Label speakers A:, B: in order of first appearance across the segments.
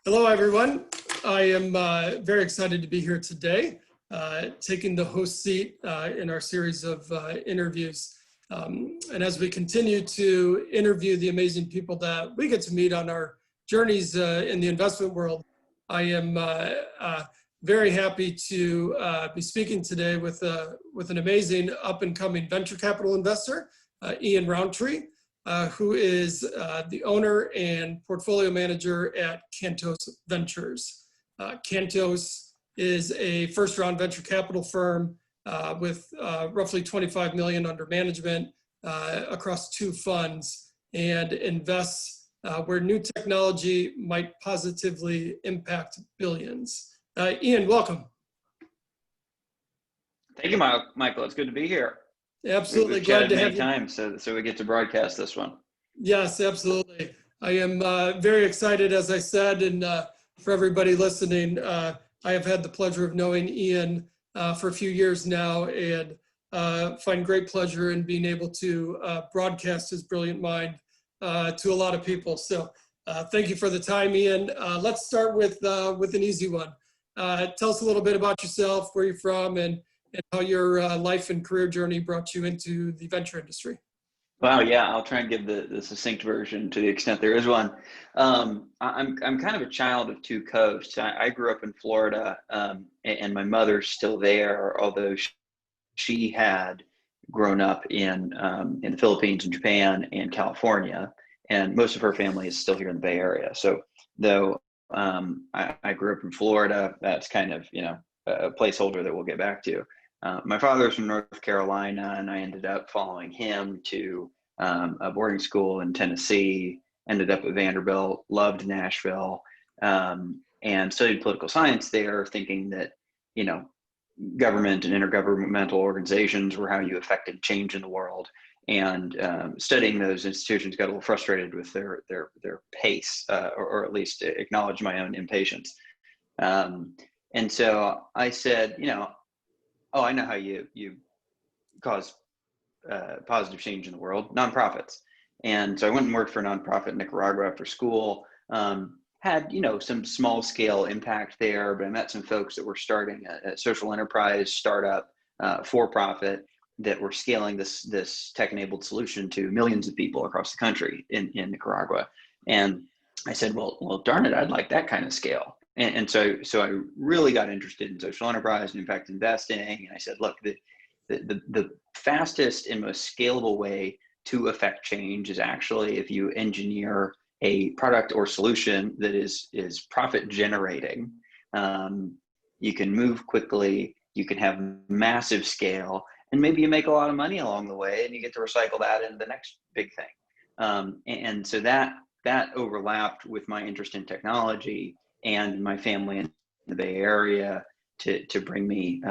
A: Hello, everyone. I am very excited to be here today, taking the host seat in our series of interviews. And as we continue to interview the amazing people that we get to meet on our journeys in the investment world, I am very happy to be speaking today with an amazing up-and-coming venture capital investor, Ian Rountree. Who is the owner and portfolio manager at Cantos Ventures. Cantos is a first-round venture capital firm with roughly 25 million under management across 2 funds, and invests where new technology might positively impact billions. Ian, welcome.
B: Thank you, Michael. It's good to be here.
A: Absolutely.
B: We've
A: glad
B: chatted
A: to have
B: many times, so we get to broadcast this one.
A: Yes, absolutely. I am very excited, as I said, and for everybody listening, I have had the pleasure of knowing Ian for a few years now, and find great pleasure in being able to broadcast his brilliant mind to a lot of people. So thank you for the time, Ian. Let's start with an easy one. Tell us a little bit about yourself, where you're from, and how your life and career journey brought you into the venture industry.
B: Wow, yeah, I'll try and give the succinct version to the extent there is one. I'm kind of a child of 2 coasts. I grew up in Florida, and my mother's still there, although she had grown up in the Philippines and Japan and California, and most of her family is still here in the Bay Area. So though I grew up in Florida, that's kind of a placeholder that we'll get back to. My father's from North Carolina, and I ended up following him to a boarding school in Tennessee, ended up at Vanderbilt, loved Nashville, and studied political science there, thinking that, government and intergovernmental organizations were how you affected change in the world. And studying those institutions got a little frustrated with their pace, or at least acknowledged my own impatience. And so I said, oh, I know how you cause positive change in the world, nonprofits. And so I went and worked for a nonprofit in Nicaragua after school. Had some small scale impact there, but I met some folks that were starting a social enterprise startup, for profit, that were scaling this tech enabled solution to millions of people across the country in Nicaragua. And I said, well, darn it, I'd like that kind of scale. And so I really got interested in social enterprise and impact investing. And I said, look, the fastest and most scalable way to affect change is actually if you engineer a product or solution that is profit generating. You can move quickly, you can have massive scale, and maybe you make a lot of money along the way, and you get to recycle that into the next big thing. And so that overlapped with my interest in technology and my family in the Bay Area to bring me,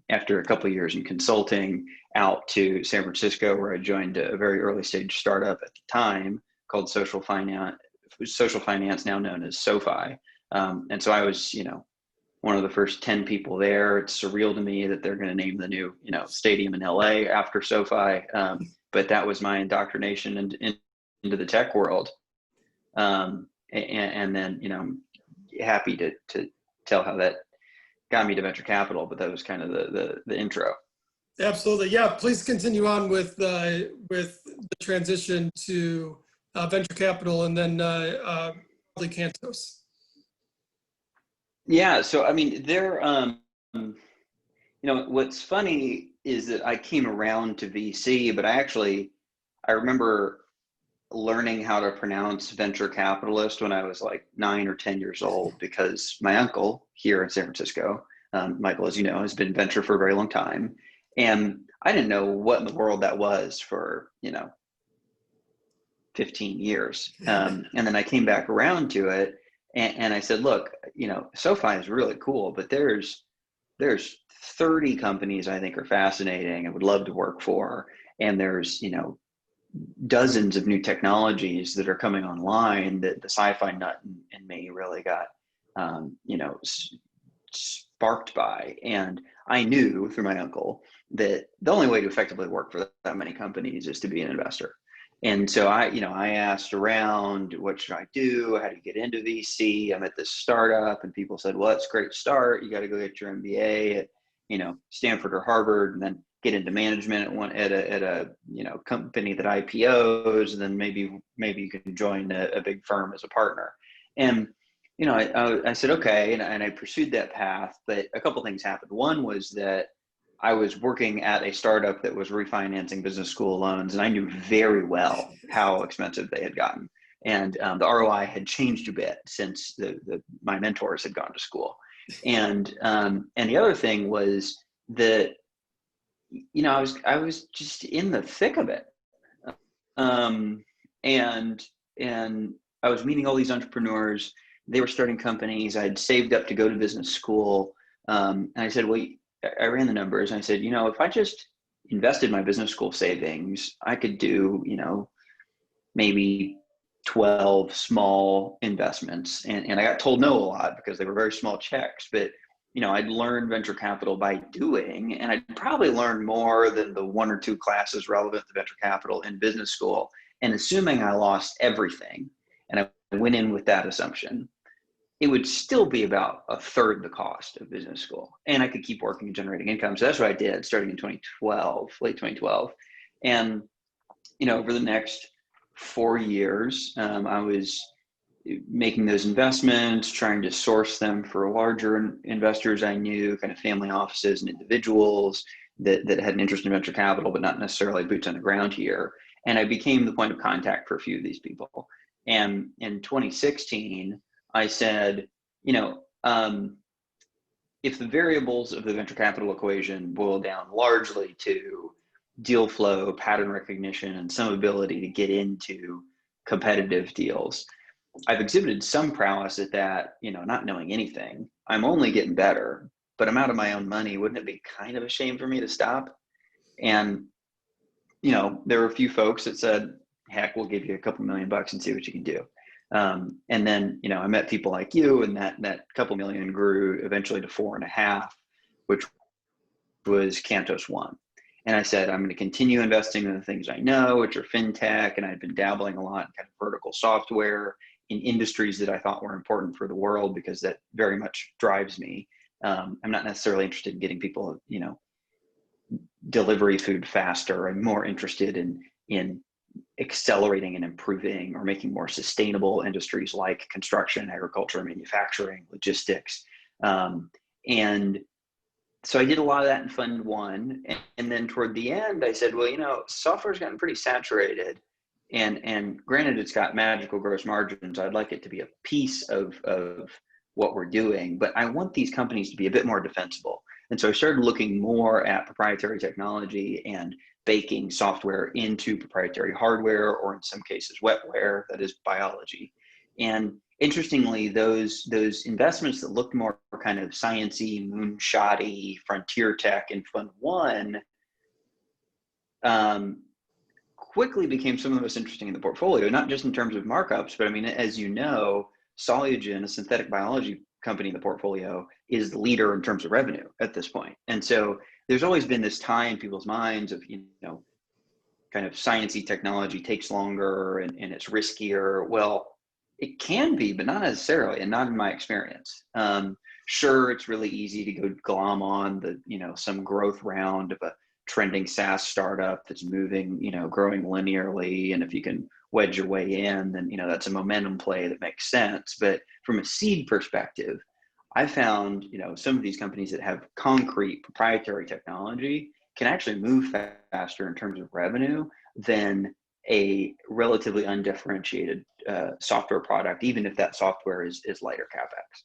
B: after a couple of years in consulting, out to San Francisco, where I joined a very early stage startup at the time called Social Finance, now known as SoFi. And so I was, one of the first 10 people there. It's surreal to me that they're going to name the new, stadium in LA after SoFi. But that was my indoctrination into the tech world. And then, I'm happy to tell how that got me to venture capital, but that was kind of the intro.
A: Absolutely. Yeah. Please continue on with the transition to venture capital, and then Cantos.
B: Yeah. So, I mean, what's funny is that I came around to VC, but I remember learning how to pronounce venture capitalist when I was like 9 or 10 years old, because my uncle here in San Francisco, Michael, as you know, has been venture for a very long time. And I didn't know what in the world that was for, 15 years. And then I came back around to it, and I said, look, SoFi is really cool, but there's 30 companies I think are fascinating and would love to work for. And there's, dozens of new technologies that are coming online that the sci-fi nut in me really got, sparked by. And I knew through my uncle that the only way to effectively work for that many companies is to be an investor. And so I asked around, what should I do? How do you get into VC? I'm at this startup, and people said, well, that's a great start. You got to go get your MBA at, Stanford or Harvard, and then get into management at a company that IPOs, and then maybe you can join a big firm as a partner. And I said okay, and I pursued that path. But a couple things happened. One was that I was working at a startup that was refinancing business school loans, and I knew very well how expensive they had gotten. And the ROI had changed a bit since my mentors had gone to school. And the other thing was that I was just in the thick of it, um, and I was meeting all these entrepreneurs. They were starting companies. I'd saved up to go to business school, and I said, well, I ran the numbers, and I said, if I just invested my business school savings, I could do, maybe 12 small investments. And I got told no a lot because they were very small checks, but I'd learned venture capital by doing, and I'd probably learn more than the 1 or 2 classes relevant to venture capital in business school. And assuming I lost everything, and I went in with that assumption, it would still be about a third the cost of business school. And I could keep working and generating income. So that's what I did starting in 2012, late 2012. And, over the next 4 years, I was making those investments, trying to source them for larger investors I knew, kind of family offices and individuals that had an interest in venture capital, but not necessarily boots on the ground here. And I became the point of contact for a few of these people. And in 2016, I said, if the variables of the venture capital equation boil down largely to deal flow, pattern recognition, and some ability to get into competitive deals, I've exhibited some prowess at that, not knowing anything. I'm only getting better, but I'm out of my own money. Wouldn't it be kind of a shame for me to stop? And, there were a few folks that said, heck, we'll give you a couple $1,000,000 and see what you can do. And then, I met people like you, and that couple million grew eventually to 4.5, which was Cantos 1. And I said, I'm going to continue investing in the things I know, which are fintech. And I've been dabbling a lot in kind of vertical software in industries that I thought were important for the world, because that very much drives me. I'm not necessarily interested in getting people, delivery food faster. I'm more interested in accelerating and improving or making more sustainable industries like construction, agriculture, manufacturing, logistics. And so I did a lot of that in Fund 1. And then toward the end, I said, well, software's gotten pretty saturated. And granted, it's got magical gross margins. I'd like it to be a piece of what we're doing, but I want these companies to be a bit more defensible. And so I started looking more at proprietary technology and baking software into proprietary hardware, or in some cases wetware, that is biology. And interestingly, those investments that looked more kind of sciencey, moonshotty, frontier tech in Fund 1 quickly became some of the most interesting in the portfolio, not just in terms of markups, but I mean, as you know, Solugen, a synthetic biology company in the portfolio, is the leader in terms of revenue at this point. And so there's always been this tie in people's minds of, kind of sciencey technology takes longer and it's riskier. Well, it can be, but not necessarily, and not in my experience. Sure, it's really easy to go glom on the, some growth round of a trending SaaS startup that's moving, growing linearly. And if you can wedge your way in, then, that's a momentum play that makes sense. But from a seed perspective, I found, some of these companies that have concrete proprietary technology can actually move faster in terms of revenue than a relatively undifferentiated software product, even if that software is lighter CapEx.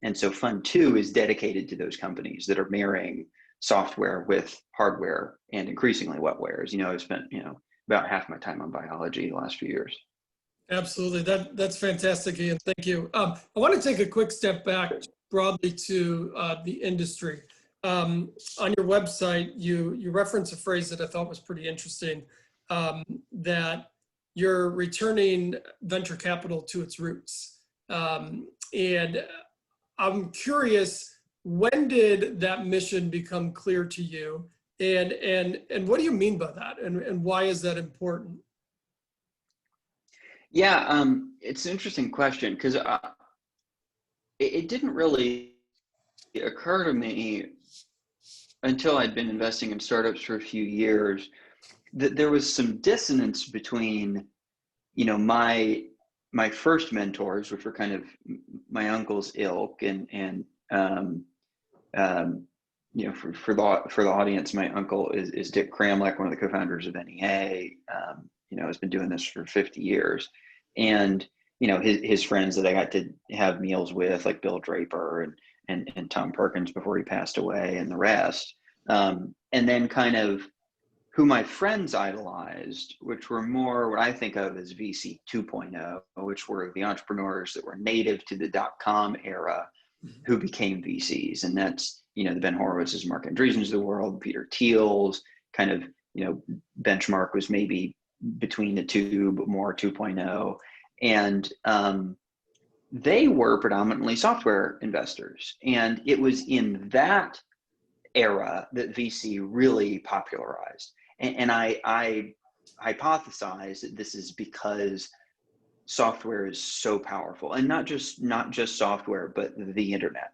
B: And so Fund 2 is dedicated to those companies that are marrying software with hardware and increasingly wetware. As I've spent, about half my time on biology the last few years.
A: Absolutely. That's fantastic, Ian. Thank you. I want to take a quick step back broadly to the industry. On your website, you reference a phrase that I thought was pretty interesting, that you're returning venture capital to its roots. And I'm curious, when did that mission become clear to you? And what do you mean by that? And why is that important?
B: Yeah, it's an interesting question because it didn't really occur to me until I'd been investing in startups for a few years that there was some dissonance between, my first mentors, which were kind of my uncle's ilk, and um, um, for the audience, my uncle is Dick Kramlek, one of the co-founders of NEA. Has been doing this for 50 years, and his friends that I got to have meals with, like Bill Draper and Tom Perkins before he passed away, and the rest. And then kind of who my friends idolized, which were more what I think of as VC 2.0, which were the entrepreneurs that were native to the dot-com era who became VCs. And that's, the Ben Horowitz's, Mark Andreessen's of the world, Peter Thiel's kind of, benchmark was maybe between the two, but more 2.0. And they were predominantly software investors. And it was in that era that VC really popularized. And I hypothesize that this is because software is so powerful, and not just software, but the internet.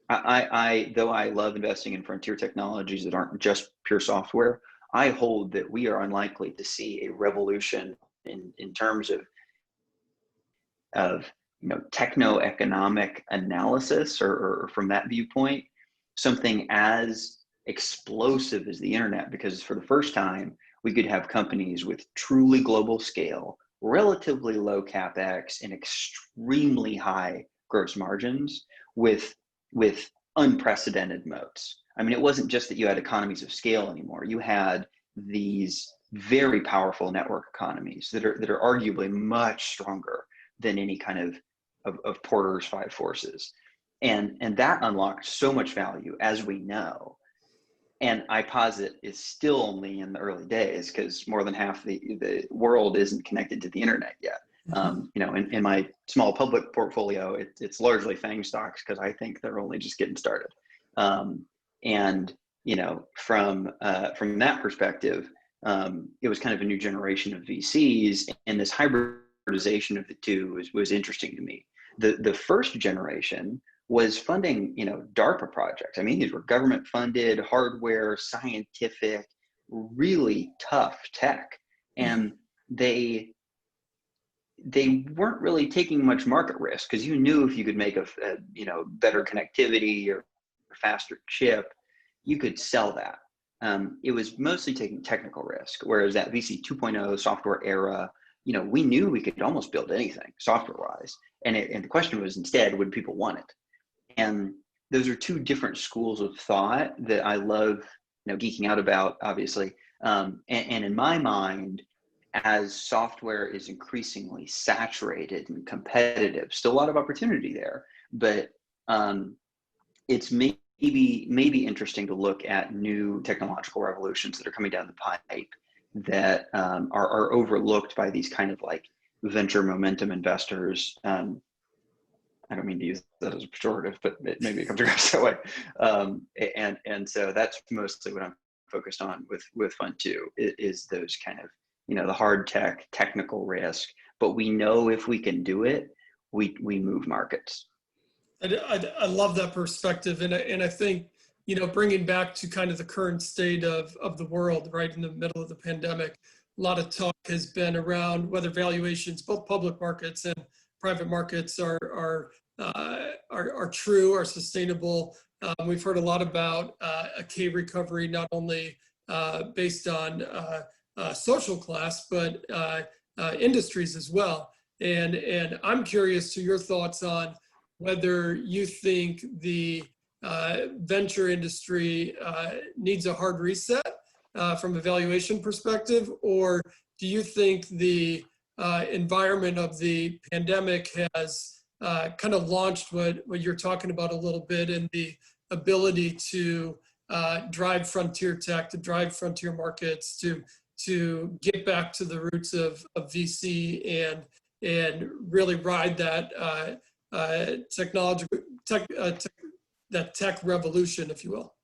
B: Though I love investing in frontier technologies that aren't just pure software, I hold that we are unlikely to see a revolution in terms of techno-economic analysis, or from that viewpoint, something as explosive as the internet, because for the first time we could have companies with truly global scale, relatively low capex, and extremely high gross margins with unprecedented moats. I mean, it wasn't just that you had economies of scale anymore. You had these very powerful network economies that are arguably much stronger than any kind of Porter's five forces. And that unlocked so much value, as we know. And I posit is still only in the early days, because more than half the world isn't connected to the internet yet. In my small public portfolio, it's largely FANG stocks, because I think they're only just getting started. And from that perspective, it was kind of a new generation of VCs, and this hybridization of the two was interesting to me. The first generation was funding, DARPA projects. I mean, these were government funded, hardware, scientific, really tough tech. And they weren't really taking much market risk, because you knew if you could make a better connectivity or faster chip, you could sell that. It was mostly taking technical risk, whereas that VC 2.0 software era, we knew we could almost build anything software-wise. And the question was, instead, would people want it? And those are two different schools of thought that I love, geeking out about, obviously. And in my mind, as software is increasingly saturated and competitive, still a lot of opportunity there, but it's maybe interesting to look at new technological revolutions that are coming down the pipe that are overlooked by these kind of like venture momentum investors. I don't mean to use that as a pejorative, but maybe it comes across that way. And so that's mostly what I'm focused on with Fund 2 is those kind of, the hard technical risk, but we know if we can do it, we move markets.
A: I love that perspective. And I think, bringing back to kind of the current state of the world, right in the middle of the pandemic, a lot of talk has been around whether valuations, both public markets and private markets, are true, are sustainable. We've heard a lot about a K recovery, not only based on social class, but industries as well. And I'm curious to your thoughts on whether you think the venture industry needs a hard reset from a valuation perspective, or do you think the environment of the pandemic has kind of launched what you're talking about a little bit, in the ability to drive frontier tech, to drive frontier markets, to get back to the roots of VC and really ride that that tech revolution, if you will?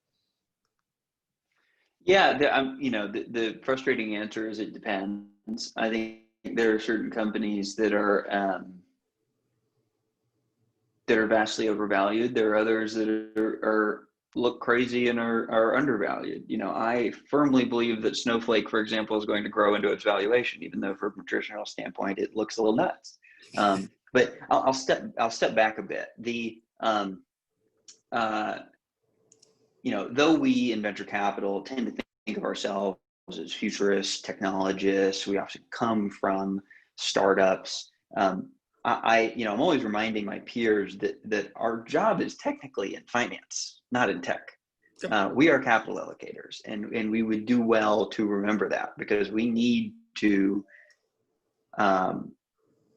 B: Yeah, the frustrating answer is it depends. I think there are certain companies that are vastly overvalued. There are others that are look crazy and are undervalued. You know, I firmly believe that Snowflake, for example, is going to grow into its valuation, even though from a traditional standpoint it looks a little nuts. But I'll step back a bit. You know, though we in venture capital tend to think of ourselves as futurists, technologists, we often come from startups. I'm always reminding my peers that our job is technically in finance, not in tech. We are capital allocators, and we would do well to remember that, because we need to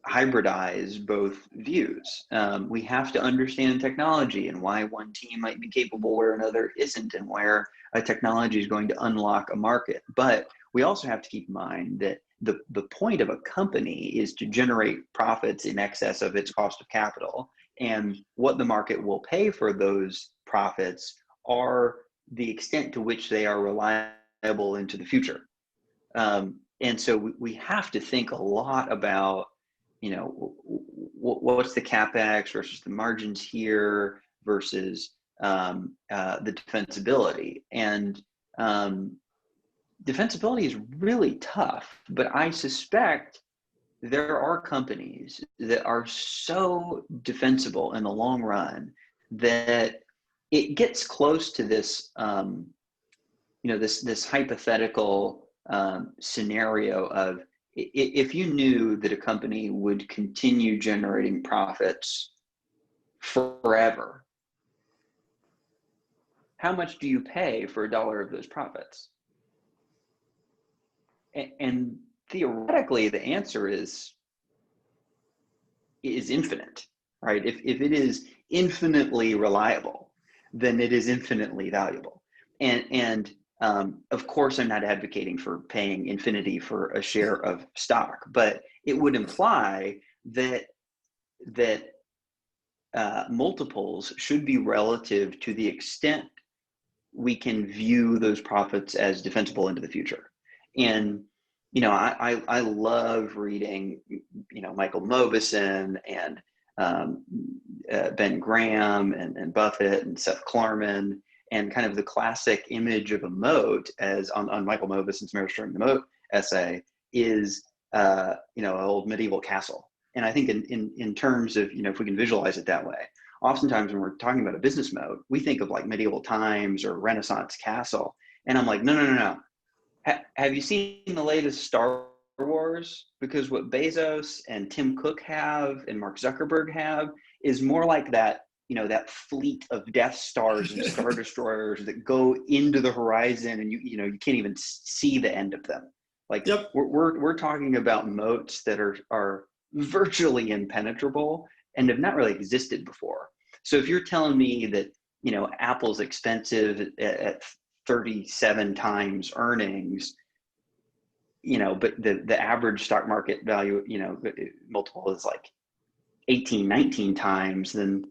B: hybridize both views. We have to understand technology and why one team might be capable where another isn't, and where a technology is going to unlock a market. But we also have to keep in mind that the point of a company is to generate profits in excess of its cost of capital, and what the market will pay for those profits are the extent to which they are reliable into the future. And so we have to think a lot about, you know, what's the capex versus the margins here versus the defensibility. And defensibility is really tough, but I suspect there are companies that are so defensible in the long run that it gets close to this, this hypothetical scenario of, if you knew that a company would continue generating profits forever, how much do you pay for $1 of those profits? And theoretically, the answer is infinite, right? If it is infinitely reliable, then it is infinitely valuable. And of course, I'm not advocating for paying infinity for a share of stock, but it would imply that multiples should be relative to the extent we can view those profits as defensible into the future. And I love reading, Michael Mauboussin and Ben Graham and Buffett and Seth Klarman, and kind of the classic image of a moat, as on Michael Maubussin's Mastering the Moat essay, is an old medieval castle. And I think in terms of, if we can visualize it that way, oftentimes when we're talking about a business moat, we think of like medieval times or Renaissance castle. And I'm like, no. Have you seen the latest Star Wars? Because what Bezos and Tim Cook have and Mark Zuckerberg have is more like that, that fleet of Death Stars and Star Destroyers that go into the horizon, and you can't even see the end of them. Like, yep. We're talking about moats that are virtually impenetrable and have not really existed before. So if you're telling me that, Apple's expensive at 37 times earnings, but the average stock market value, multiple is like 18, 19 times, then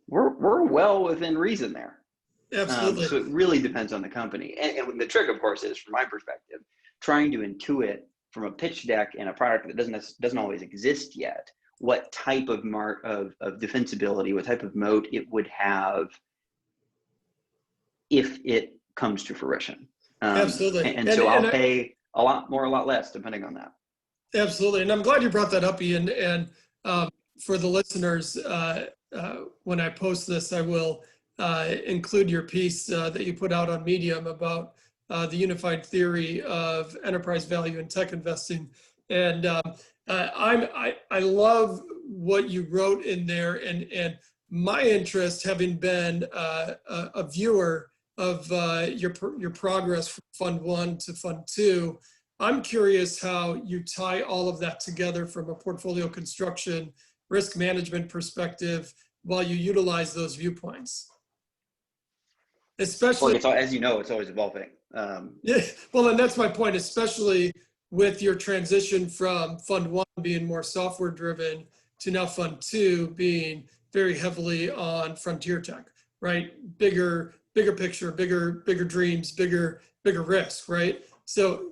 B: we're well within reason there.
A: Absolutely.
B: So it really depends on the company. And the trick, of course, is, from my perspective, trying to intuit from a pitch deck and a product that doesn't always exist yet, what type of defensibility, what type of moat it would have if it comes to fruition.
A: Absolutely.
B: And so I'll pay a lot more, a lot less, depending on that.
A: Absolutely. And I'm glad you brought that up, Ian. And for the listeners, when I post this, I will include your piece that you put out on Medium about the unified theory of enterprise value in tech investing. And I love what you wrote in there, and my interest, having been a viewer of your progress from Fund 1 to Fund 2, I'm curious how you tie all of that together from a portfolio construction, risk management perspective, while you utilize those viewpoints. Especially,
B: well, as you know, it's always evolving.
A: Yeah, well, and that's my point, especially with your transition from Fund 1 being more software driven to now Fund 2 being very heavily on frontier tech, right? Bigger picture, bigger dreams, bigger risk, right? So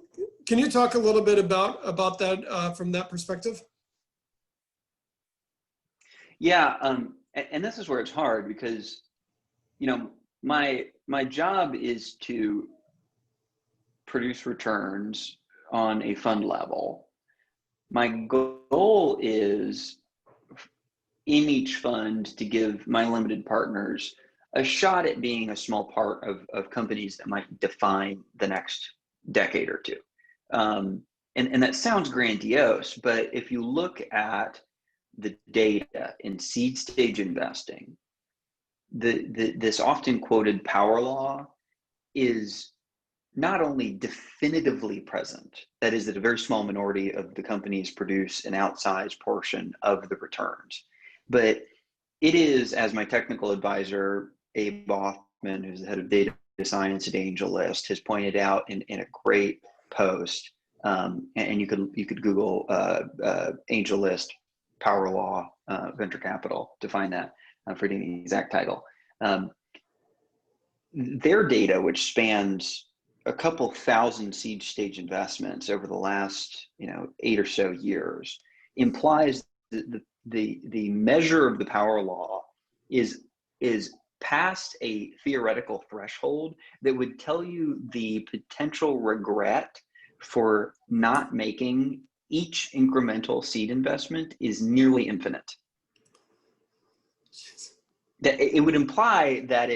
A: Can you talk a little bit about that from that perspective?
B: Yeah, and this is where it's hard because, my job is to produce returns on a fund level. My goal is in each fund to give my limited partners a shot at being a small part of companies that might define the next decade or two. And that sounds grandiose, but if you look at the data in seed stage investing, this often quoted power law is not only definitively present, that is that a very small minority of the companies produce an outsized portion of the returns, but it is, as my technical advisor, Abe Hoffman, who's the head of data science at AngelList, has pointed out in a great post, and you could Google AngelList Power Law Venture Capital to find that, forgetting the exact title. Their data, which spans a couple thousand seed stage investments over the last 8 or so years, implies that the measure of the power law is past a theoretical threshold that would tell you the potential regret for not making each incremental seed investment is nearly infinite. That it would imply that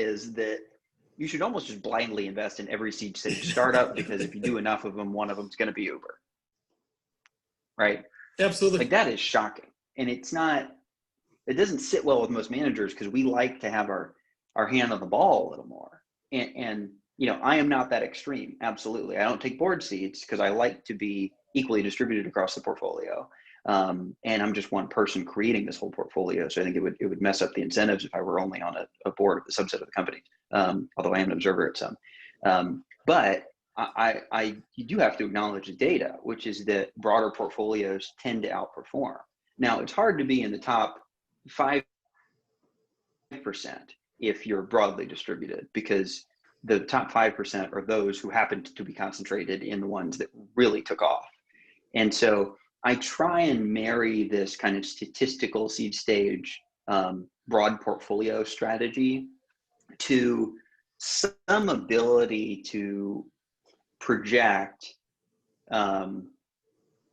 B: you should almost just blindly invest in every seed stage startup because if you do enough of them, one of them is going to be Uber, right?
A: Absolutely.
B: Like, that is shocking. And it doesn't sit well with most managers because we like to have our hand on the ball a little more. And I am not that extreme. Absolutely. I don't take board seats because I like to be equally distributed across the portfolio. And I'm just one person creating this whole portfolio. So I think it would mess up the incentives if I were only on a board of a subset of the company. Although I am an observer at some. But you do have to acknowledge the data, which is that broader portfolios tend to outperform. Now, it's hard to be in the top 5% if you're broadly distributed, because the top 5% are those who happen to be concentrated in the ones that really took off. And so I try and marry this kind of statistical seed stage broad portfolio strategy to some ability to project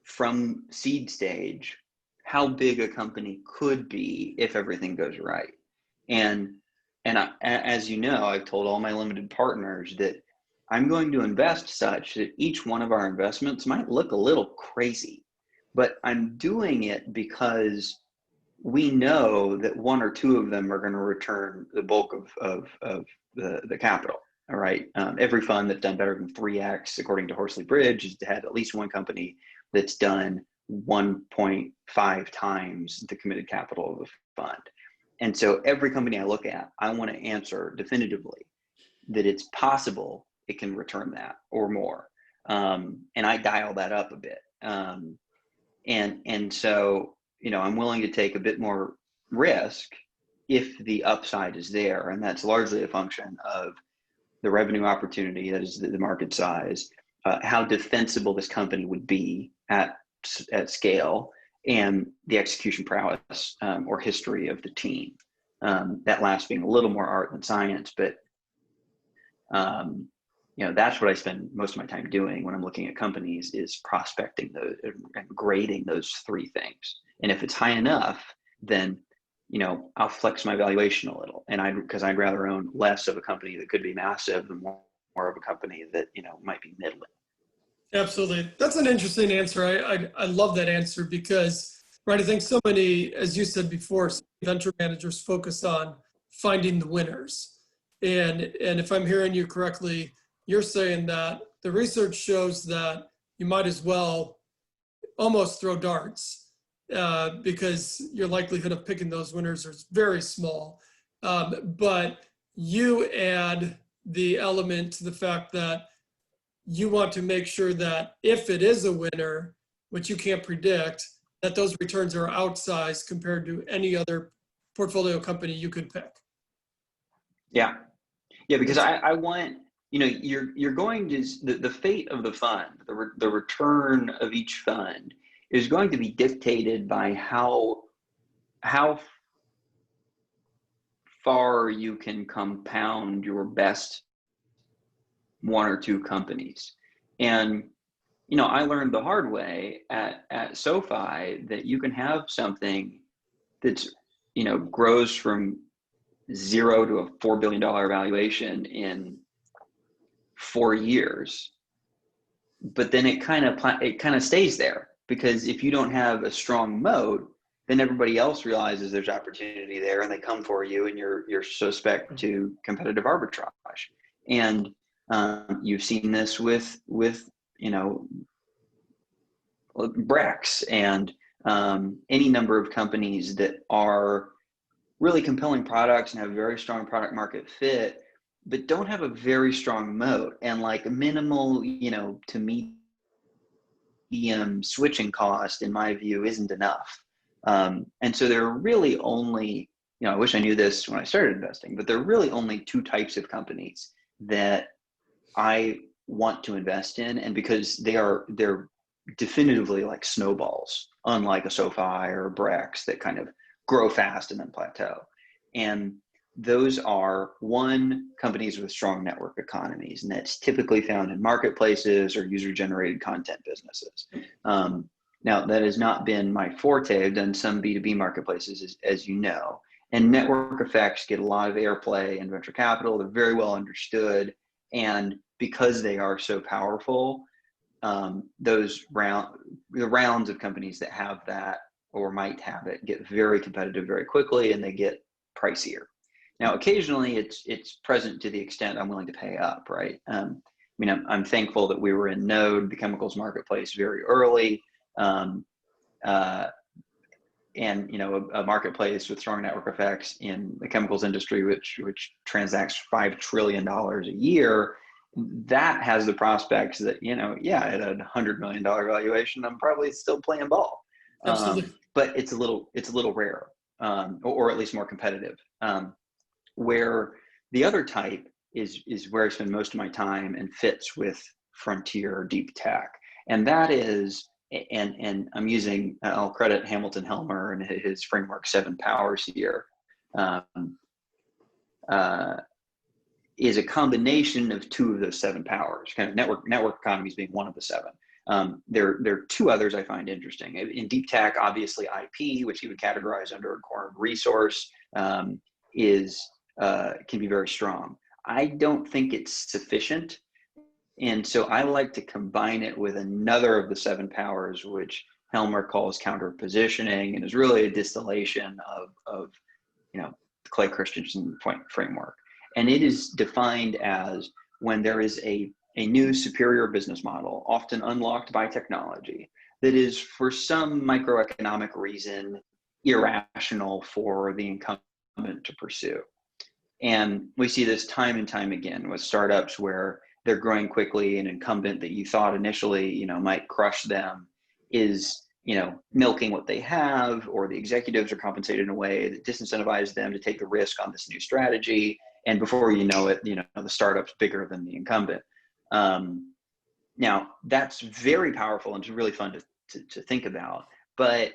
B: from seed stage how big a company could be if everything goes right. And as you know, I've told all my limited partners that I'm going to invest such that each one of our investments might look a little crazy, but I'm doing it because we know that one or two of them are going to return the bulk of the capital. All right. Every fund that's done better than 3x, according to Horsley Bridge, has had at least one company that's done 1.5 times the committed capital of the fund. And so every company I look at, I want to answer definitively that it's possible it can return that or more. And I dial that up a bit. And so, I'm willing to take a bit more risk if the upside is there. And that's largely a function of the revenue opportunity, that is the market size, how defensible this company would be at scale, and the execution prowess or history of the team. That last being a little more art than science, but that's what I spend most of my time doing when I'm looking at companies, is prospecting those and grading those three things. And if it's high enough, then I'll flex my valuation a little, and because I'd rather own less of a company that could be massive than more of a company that might be middling.
A: Absolutely. That's an interesting answer. I love that answer because, right, I think so many, as you said before, venture managers focus on finding the winners. And if I'm hearing you correctly, you're saying that the research shows that you might as well almost throw darts because your likelihood of picking those winners is very small. But you add the element to the fact that you want to make sure that if it is a winner, which you can't predict, that those returns are outsized compared to any other portfolio company you could pick.
B: Yeah, because I want you're going to, the fate of the fund, the return of each fund is going to be dictated by how far you can compound your best one or two companies. And I learned the hard way at SoFi that you can have something that's grows from 0 to a $4 billion valuation in 4 years, but then it kind of stays there, because if you don't have a strong moat, then everybody else realizes there's opportunity there and they come for you, and you're suspect to competitive arbitrage. And you've seen this with Brex and any number of companies that are really compelling products and have very strong product market fit, but don't have a very strong moat, and like minimal, to medium switching cost, in my view, isn't enough. And so there are really only, I wish I knew this when I started investing, but there are really only two types of companies that I want to invest in, and because they're definitively like snowballs, unlike a SoFi or a Brex that kind of grow fast and then plateau. And those are, one, companies with strong network economies, and that's typically found in marketplaces or user-generated content businesses. Now, that has not been my forte. I've done some B2B marketplaces, as you know, and network effects get a lot of airplay in venture capital. They're very well understood, and because they are so powerful, the rounds of companies that have that or might have it get very competitive very quickly, and they get pricier. Now, occasionally it's present to the extent I'm willing to pay up, right? I'm thankful that we were in Node, the chemicals marketplace, very early, and a marketplace with strong network effects in the chemicals industry, which transacts $5 trillion a year. That has the prospects that, at a $100 million valuation, I'm probably still playing ball.
A: Absolutely.
B: But it's a little rarer, or at least more competitive. Where the other type is where I spend most of my time and fits with frontier or deep tech. And that is, and I'll credit Hamilton Helmer and his framework 7 powers here, is a combination of 2 of those 7 powers, kind of network economies being one of the 7. There are 2 others I find interesting. In deep tech, obviously IP, which you would categorize under a core resource, can be very strong. I don't think it's sufficient. And so I like to combine it with another of the 7 powers, which Helmer calls counter positioning, and is really a distillation of the Clay Christensen framework. And it is defined as when there is a new superior business model, often unlocked by technology, that is for some microeconomic reason irrational for the incumbent to pursue. And we see this time and time again with startups where they're growing quickly, an incumbent that you thought initially, might crush them is, milking what they have, or the executives are compensated in a way that disincentivizes them to take the risk on this new strategy. And before you know it, the startup's bigger than the incumbent. Now, that's very powerful and it's really fun to think about, but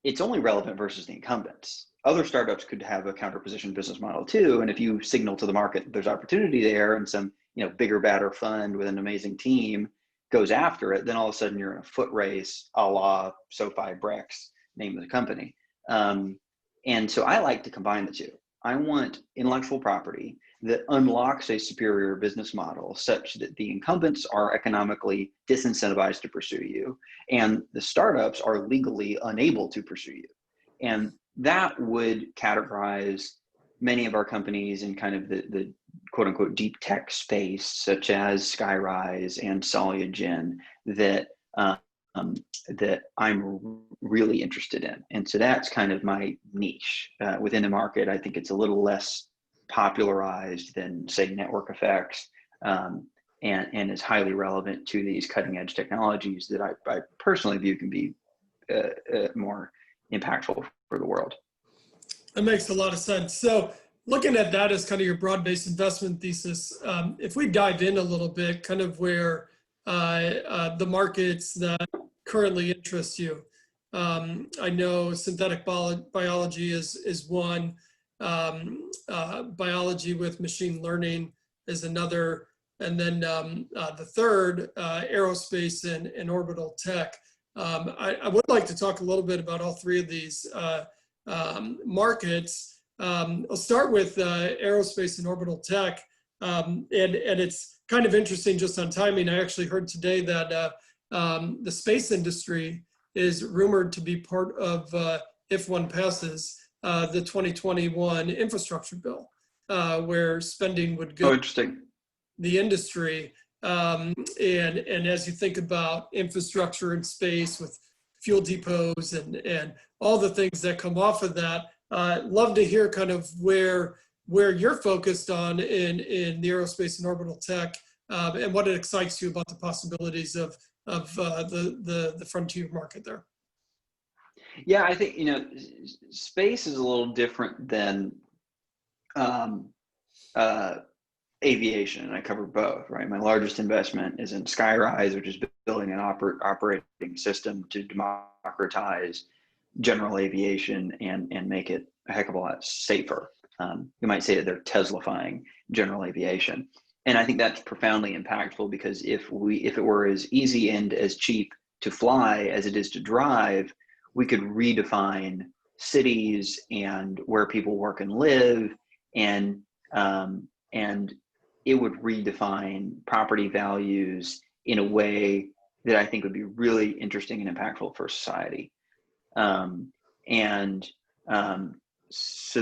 B: it's only relevant versus the incumbents. Other startups could have a counterposition business model too. And if you signal to the market that there's opportunity there, and some bigger, badder fund with an amazing team goes after it, then all of a sudden you're in a foot race, a la SoFi, Brex, name of the company. And so I like to combine the 2. I want intellectual property that unlocks a superior business model such that the incumbents are economically disincentivized to pursue you, and the startups are legally unable to pursue you. And that would categorize many of our companies in kind of the quote unquote deep tech space, such as Skyrise and Solugen, that I'm really interested in. And so that's kind of my niche within the market. I think it's a little less popularized than, say, network effects, and is highly relevant to these cutting edge technologies that I personally view can be more impactful for the world.
A: That makes a lot of sense. So looking at that as kind of your broad-based investment thesis, if we dive in a little bit, kind of where the markets that currently interest you. I know synthetic biology is one, biology with machine learning is another, and then the third, aerospace and orbital tech. I would like to talk a little bit about all three of these markets. I'll start with aerospace and orbital tech, and it's kind of interesting just on timing. I actually heard today that the space industry is rumored to be part of, if one passes, the 2021 infrastructure bill, where spending would go.
B: Oh, interesting.
A: The industry, and as you think about infrastructure in space with fuel depots and all the things that come off of that, love to hear kind of where you're focused on in the aerospace and orbital tech, and what it excites you about the possibilities of the frontier market there.
B: Yeah, I think, space is a little different than aviation, and I cover both, right? My largest investment is in Skyrise, which is building an operating system to democratize general aviation and make it a heck of a lot safer. You might say that they're Teslafying general aviation. And I think that's profoundly impactful, because if it were as easy and as cheap to fly as it is to drive, we could redefine cities and where people work and live, and it would redefine property values in a way that I think would be really interesting and impactful for society. So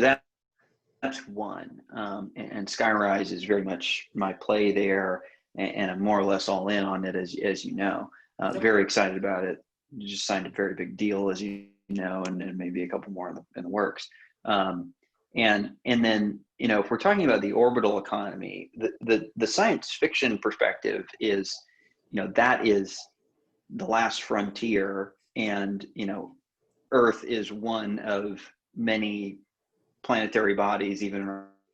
B: that's one. And Skyrise is very much my play there, and I'm more or less all in on it, as you know. Very excited about it. Just signed a very big deal, as you know, and maybe a couple more in the works. And then, if we're talking about the orbital economy, the science fiction perspective is, that is the last frontier, and Earth is one of many planetary bodies, even in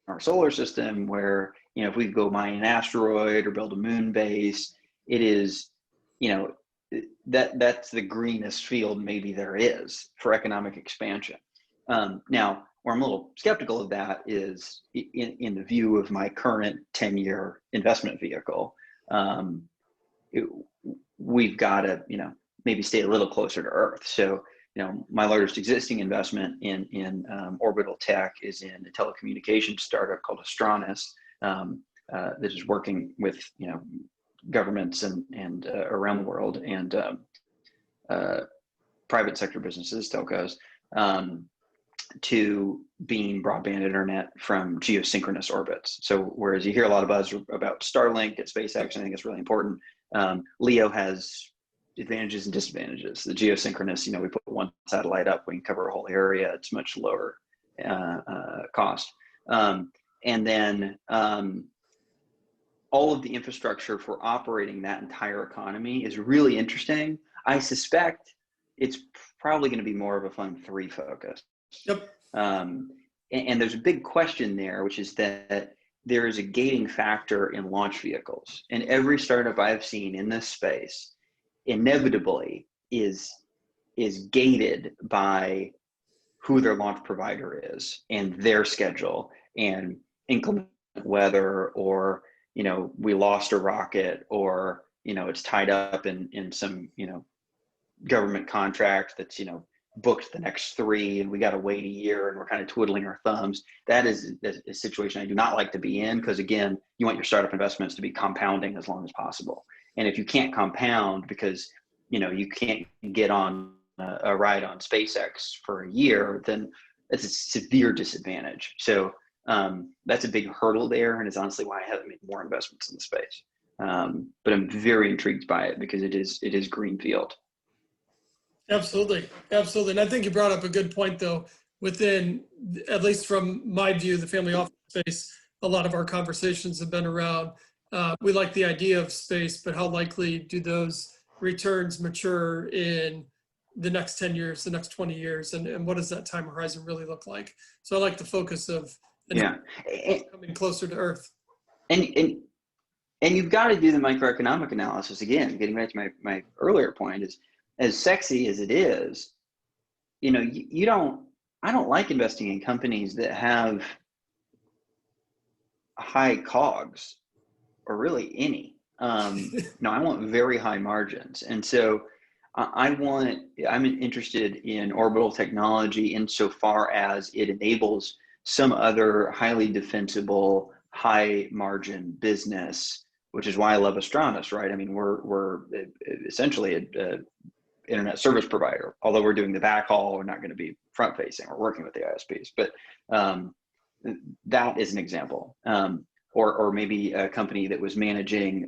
B: our solar system, where if we go mine an asteroid or build a moon base, it is, that's the greenest field maybe there is for economic expansion. Now, where I'm a little skeptical of that is in the view of my current 10-year investment vehicle. We've got to, maybe stay a little closer to Earth. So, my largest existing investment in orbital tech is in a telecommunications startup called Astronis, that is working with, governments and around the world, and private sector businesses, telcos, to beam broadband internet from geosynchronous orbits. So whereas you hear a lot of buzz about Starlink at SpaceX, I think it's really important. LEO has advantages and disadvantages. The geosynchronous, we put one satellite up, we can cover a whole area. It's much lower cost. And then all of the infrastructure for operating that entire economy is really interesting. I suspect it's probably going to be more of a Fund 3 focus.
A: Yep.
B: And there's a big question there, which is that there is a gating factor in launch vehicles. And every startup I've seen in this space inevitably is gated by who their launch provider is and their schedule and inclement weather, or we lost a rocket, or it's tied up in some government contract that's booked the next 3 and we got to wait a year and we're kind of twiddling our thumbs. That is a situation I do not like to be in, because again, you want your startup investments to be compounding as long as possible. And if you can't compound because you can't get on a ride on SpaceX for a year, then it's a severe disadvantage. So that's a big hurdle there, and it's honestly why I haven't made more investments in the space. But I'm very intrigued by it because it is greenfield.
A: Absolutely. And I think you brought up a good point, though. Within, at least from my view, the family office space, a lot of our conversations have been around, we like the idea of space, but how likely do those returns mature in the next 10 years, the next 20 years, and what does that time horizon really look like? So I like the focus of and
B: Yeah.
A: coming closer to Earth.
B: And, and, and you've got to do the microeconomic analysis again, getting back to my earlier point is, as sexy as it is, I don't like investing in companies that have high COGS or really any. No, I want very high margins. And so I'm interested in orbital technology insofar as it enables some other highly defensible, high margin business, which is why I love Astranis, right? I mean, we're essentially a internet service provider, although we're doing the backhaul, we're not going to be front facing, we're working with the ISPs, but that is an example. Or maybe a company that was managing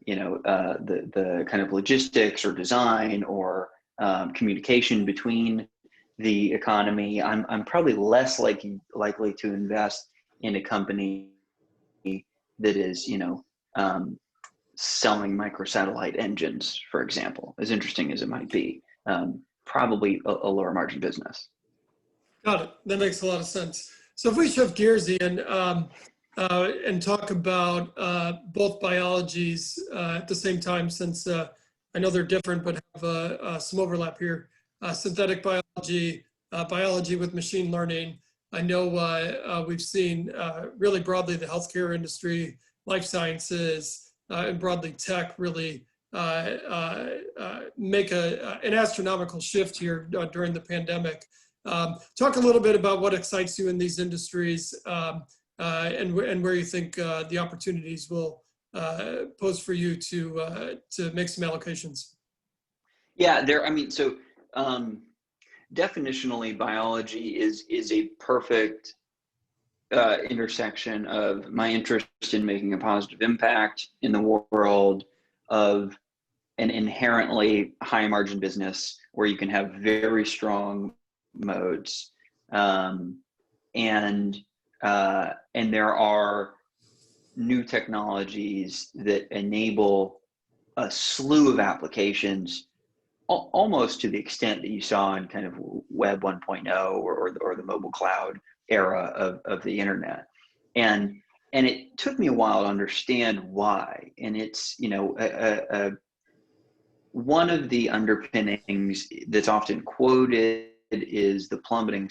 B: the kind of logistics or design or communication between the economy. I'm probably less likely to invest in a company that is, selling microsatellite engines, for example, as interesting as it might be. Probably a lower margin business.
A: Got it. That makes a lot of sense. So if we shift gears, Ian, and talk about both biologies at the same time, since I know they're different but have some overlap here. Synthetic biology, biology with machine learning. I know we've seen really broadly the healthcare industry, life sciences, and broadly tech really make an astronomical shift here during the pandemic. Talk a little bit about what excites you in these industries and where you think the opportunities will pose for you to make some allocations.
B: Yeah, definitionally, biology is a perfect intersection of my interest in making a positive impact in the world, of an inherently high margin business where you can have very strong modes, and there are new technologies that enable a slew of applications, almost to the extent that you saw in kind of Web 1.0 or the mobile cloud era of the internet. And it took me a while to understand why. And it's, one of the underpinnings that's often quoted is the plummeting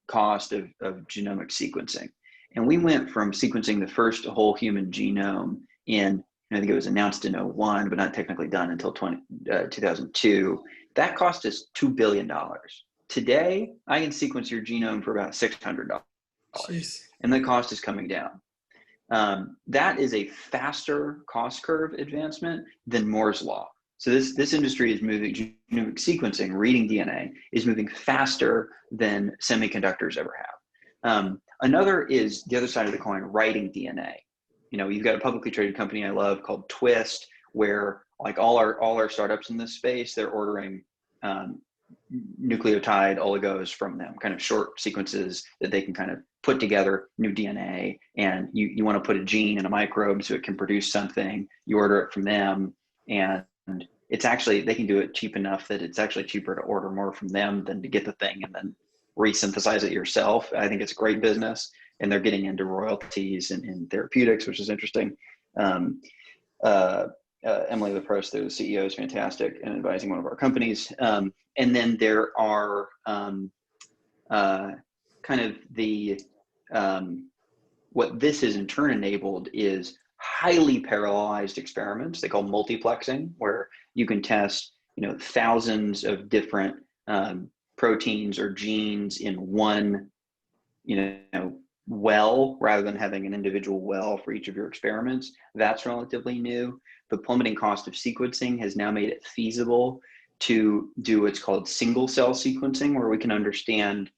B: cost of genomic sequencing. And we went from sequencing the first whole human genome in, I think it was announced in 2001, but not technically done until 2002. That cost us $2 billion. Today, I can sequence your genome for about $600.
A: Jeez.
B: And the cost is coming down. That is a faster cost curve advancement than Moore's law. So this industry is moving, genomic sequencing, reading DNA, is moving faster than semiconductors ever have. Another is the other side of the coin, writing DNA. You've got a publicly traded company I love called Twist, where like all our startups in this space, they're ordering nucleotide oligos from them, kind of short sequences that they can kind of put together new DNA. And you want to put a gene in a microbe so it can produce something. You order it from them, and it's actually, they can do it cheap enough that it's actually cheaper to order more from them than to get the thing and then resynthesize it yourself. I think it's a great business, and they're getting into royalties and therapeutics, which is interesting. Emily LaProste, the CEO, is fantastic and advising one of our companies. And then there are kind of the, what this has in turn enabled is highly parallelized experiments they call multiplexing, where you can test, thousands of different proteins or genes in one, well, rather than having an individual well for each of your experiments. That's relatively new. The plummeting cost of sequencing has now made it feasible to do what's called single cell sequencing, where we can understand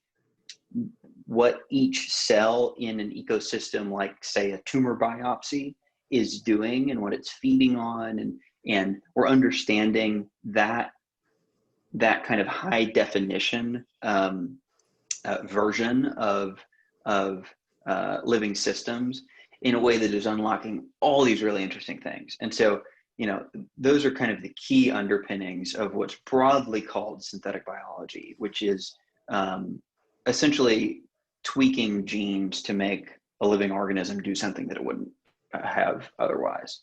B: what each cell in an ecosystem, like say a tumor biopsy, is doing and what it's feeding on. And we're understanding that kind of high definition version of living systems in a way that is unlocking all these really interesting things. And so, those are kind of the key underpinnings of what's broadly called synthetic biology, which is essentially tweaking genes to make a living organism do something that it wouldn't have otherwise.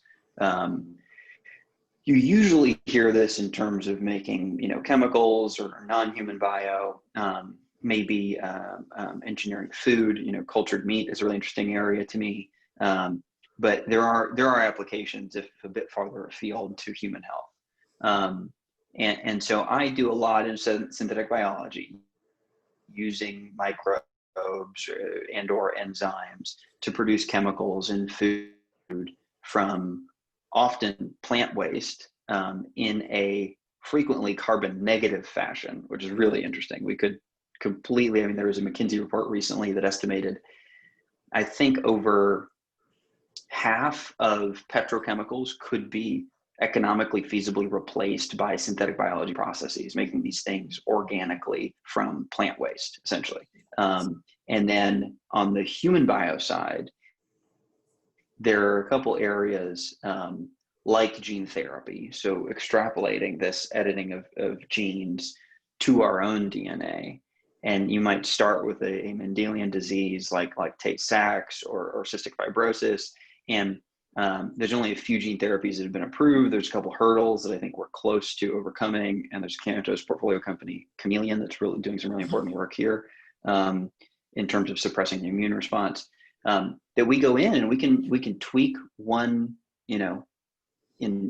B: You usually hear this in terms of making, chemicals or non-human bio, maybe engineering food. Cultured meat is a really interesting area to me. But there are applications if a bit farther afield to human health. And so I do a lot in synthetic biology using microbes and or enzymes to produce chemicals in food from often plant waste in a frequently carbon negative fashion, which is really interesting. We could completely, there was a McKinsey report recently that estimated, I think over half of petrochemicals could be economically feasibly replaced by synthetic biology processes, making these things organically from plant waste, essentially. And then on the human bio side, there are a couple areas like gene therapy. So extrapolating this editing of genes to our own DNA. And you might start with a Mendelian disease like Tay-Sachs or cystic fibrosis. And there's only a few gene therapies that have been approved. There's a couple hurdles that I think we're close to overcoming. And there's Cantos portfolio company, Chameleon, that's really doing some really important work here in terms of suppressing the immune response. That we go in and we can tweak one, in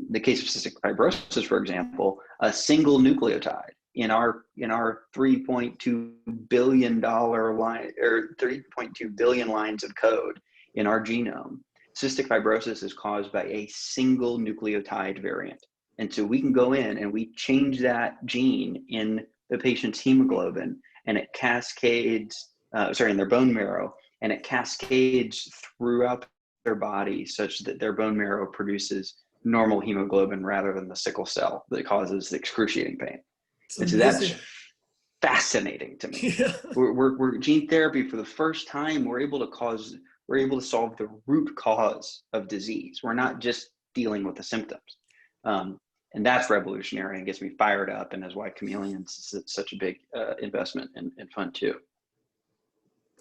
B: the case of cystic fibrosis, for example, a single nucleotide in our $3.2 billion line or 3.2 billion lines of code in our genome. Cystic fibrosis is caused by a single nucleotide variant. And so we can go in and we change that gene in the patient's hemoglobin, and it cascades, in their bone marrow, and it cascades throughout their body such that their bone marrow produces normal hemoglobin rather than the sickle cell that causes the excruciating pain. And so that's fascinating to me. Yeah. We're gene therapy for the first time. We're able to solve the root cause of disease. We're not just dealing with the symptoms. And that's revolutionary and gets me fired up, and is why Chameleon's is such a big investment and fun too.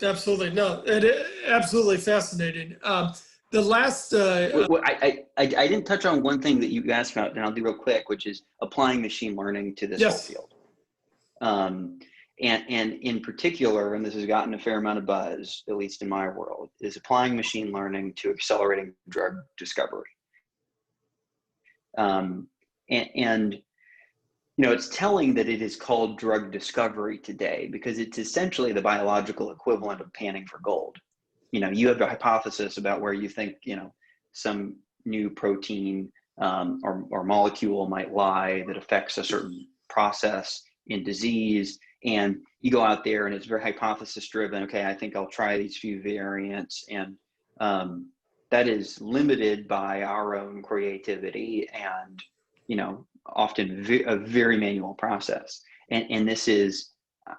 A: Absolutely. No, absolutely fascinating. The last...
B: I didn't touch on one thing that you asked about, and I'll do real quick, which is applying machine learning to this whole field. And in particular, and this has gotten a fair amount of buzz, at least in my world, is applying machine learning to accelerating drug discovery. It's telling that it is called drug discovery today because it's essentially the biological equivalent of panning for gold. You have a hypothesis about where you think, some new protein or molecule might lie that affects a certain process in disease. And you go out there and it's very hypothesis driven. Okay, I think I'll try these few variants. And that is limited by our own creativity and, often a very manual process. And this is,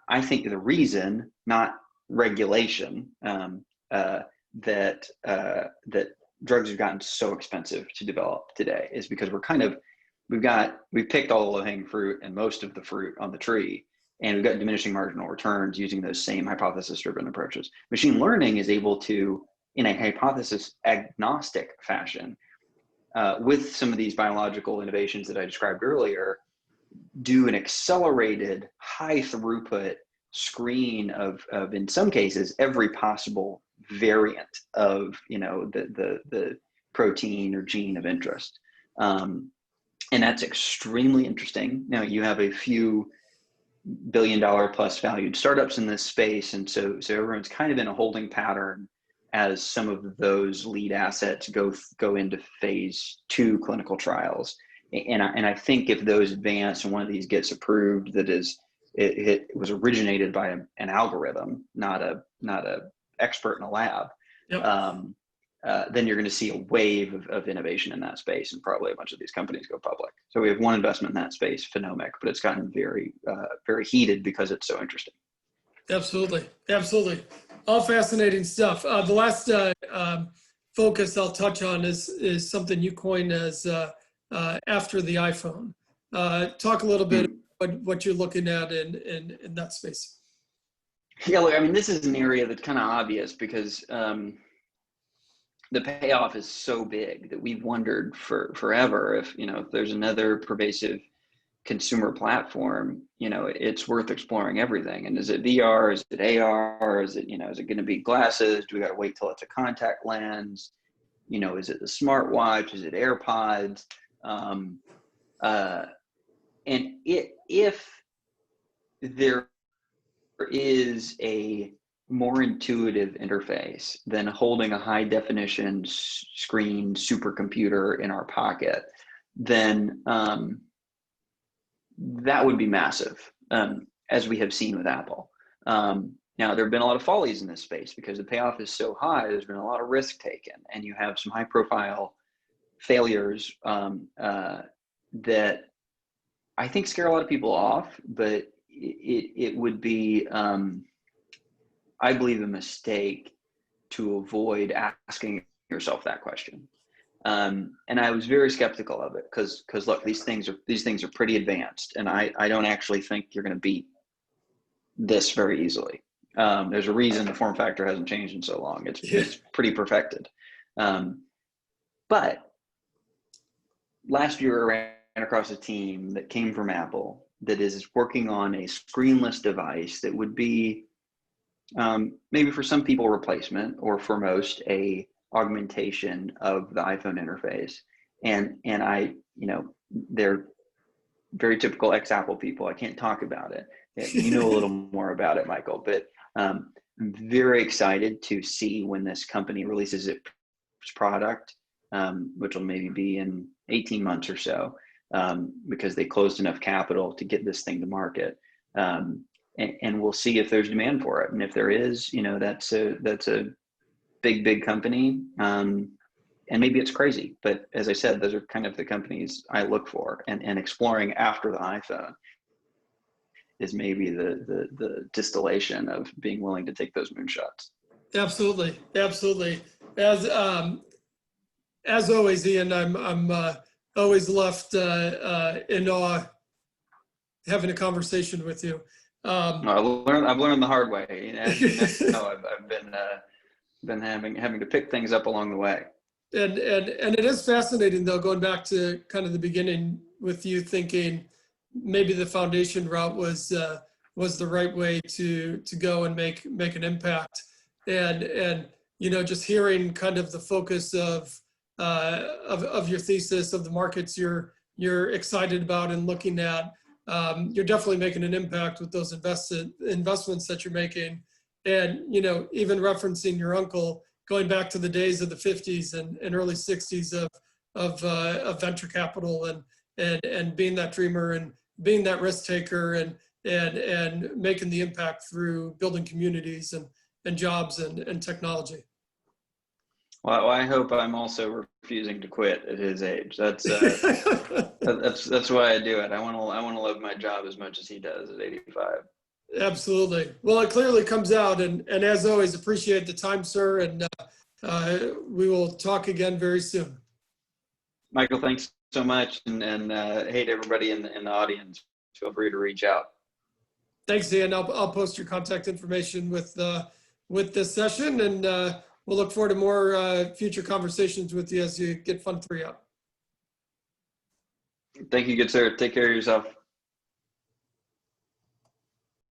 B: I think, the reason, not regulation, that drugs have gotten so expensive to develop today, is because we've picked all the low-hanging fruit and most of the fruit on the tree, and we've got diminishing marginal returns using those same hypothesis-driven approaches. Machine learning is able to, in a hypothesis agnostic fashion, with some of these biological innovations that I described earlier, do an accelerated high throughput screen of in some cases every possible variant of the protein or gene of interest, and that's extremely interesting. Now you have a few $1 billion plus valued startups in this space, and so everyone's kind of in a holding pattern as some of those lead assets go into phase 2 clinical trials. And I think if those advance and one of these gets approved, that is, it was originated by an algorithm, not a expert in a lab. Yep. Then you're going to see a wave of innovation in that space, and probably a bunch of these companies go public. So we have one investment in that space, Phenomic, but it's gotten very, very heated because it's so interesting.
A: Absolutely. All fascinating stuff. The last focus I'll touch on is something you coined as after the iPhone. Talk a little bit about what you're looking at in that space.
B: Yeah, look, I mean, this is an area that's kind of obvious because the payoff is so big that we've wondered for forever if there's another pervasive consumer platform, it's worth exploring everything. And is it VR? Is it AR? Is it going to be glasses? Do we got to wait till it's a contact lens? Is it the smartwatch? Is it AirPods? If there is a more intuitive interface than holding a high definition screen supercomputer in our pocket, then that would be massive, as we have seen with Apple. Now, there have been a lot of follies in this space because the payoff is so high. There's been a lot of risk taken, and you have some high-profile failures that I think scare a lot of people off. But it would be, I believe, a mistake to avoid asking yourself that question. And I was very skeptical of it because look, these things are pretty advanced, and I don't actually think you're going to beat this very easily. There's a reason the form factor hasn't changed in so long. It's pretty perfected. But last year I ran across a team that came from Apple that is working on a screenless device that would be maybe for some people replacement, or for most a augmentation of the iPhone interface. And I, they're very typical ex-Apple people. I can't talk about it. You know a little more about it, Michael, but I'm very excited to see when this company releases its product, which will maybe be in 18 months or so, because they closed enough capital to get this thing to market. And we'll see if there's demand for it. And if there is, that's a big company. And maybe it's crazy, but as I said, those are kind of the companies I look for, and exploring after the iPhone is maybe the distillation of being willing to take those moonshots.
A: Absolutely. As always, Ian, I'm always left in awe having a conversation with you.
B: I've learned the hard way. As you know, I've been having to pick things up along the way.
A: And it is fascinating, though, going back to kind of the beginning with you thinking maybe the foundation route was the right way to go and make an impact. And just hearing kind of the focus of your thesis, of the markets you're excited about and looking at, you're definitely making an impact with those investments that you're making. And even referencing your uncle, going back to the days of the 50s and early 60s of venture capital and being that dreamer and being that risk taker and making the impact through building communities and jobs and technology.
B: Well, I hope I'm also refusing to quit at his age. That's why I do it. I want to love my job as much as he does at 85.
A: Absolutely. Well, it clearly comes out, and as always, appreciate the time, sir, and we will talk again very soon.
B: Michael, thanks so much, and hey to everybody in the audience, feel free to reach out.
A: Thanks, Ian. I'll post your contact information with this session, and we'll look forward to more future conversations with you as you get Fund 3 up.
B: Thank you, good sir. Take care of yourself.